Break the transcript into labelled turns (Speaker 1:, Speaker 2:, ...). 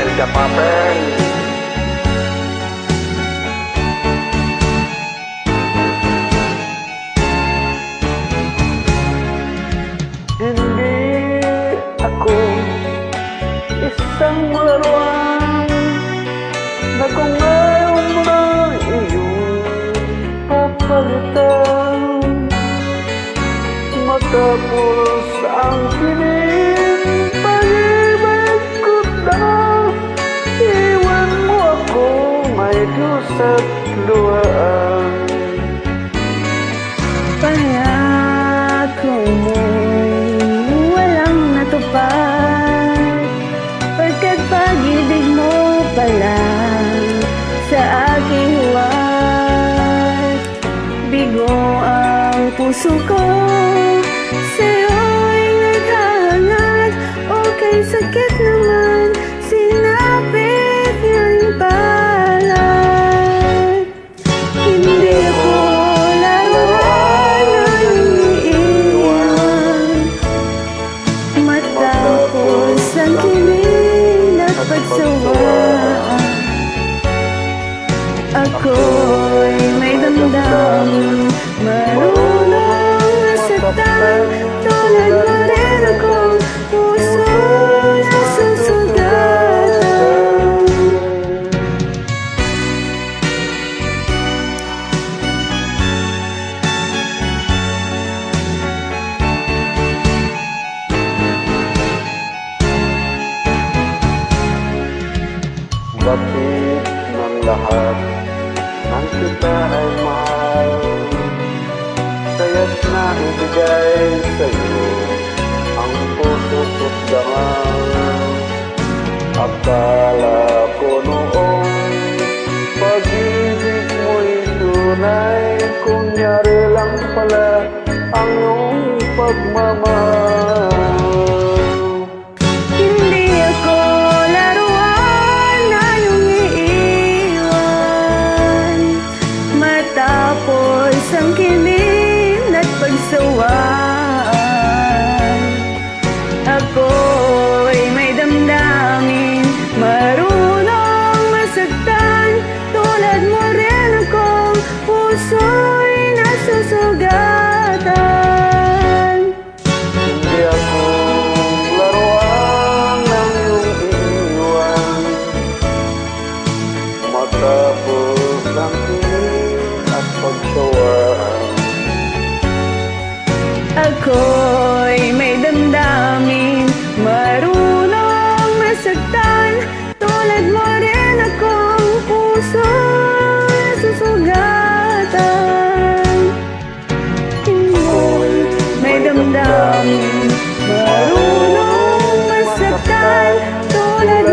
Speaker 1: Silga Papel. Hindi ako isang laruan na kung mayroon mang iyong papalitan, matapos ang kining pag-ibig ko na iwan mo ako, may Diyos at luhaan.
Speaker 2: Pangako mo'y walang natupad, pagkat pag-ibig mo pala sa aking huwad. Bigo ang puso ko, sa'yo'y naghahangat, o kay sakit naman sinapit ng palad. Hindi ako laruan na iniiwan, matapos ang kilig at pagsawaan. Ako'y may damdamin, marunong masaktan, tulad mo rin akong puso na susugatan.
Speaker 1: Bakit ng lahat ng kita ay mahal, kaya't naibigay sa'yo ang puso ko't dangal. Akala ko noon pag-ibig mo'y tunay, kunyari lang pala ang iyong pagmamahal.
Speaker 2: Hindi ako laruan na iyong iiwan, matapos ang kilig at pagsawaan. Ako'y may damdamin, marunong masaktan, tulad mo rin akong puso'y nasusugatan.
Speaker 1: Hindi ako laruan ng iyong iiwan, matapos ang kilig at pagsawaan.
Speaker 2: Ako'y may damdamin, marunong masaktan, tulad mo rin akong puso'y susugatan. Ako'y may damdamin, marunong masaktan, tulad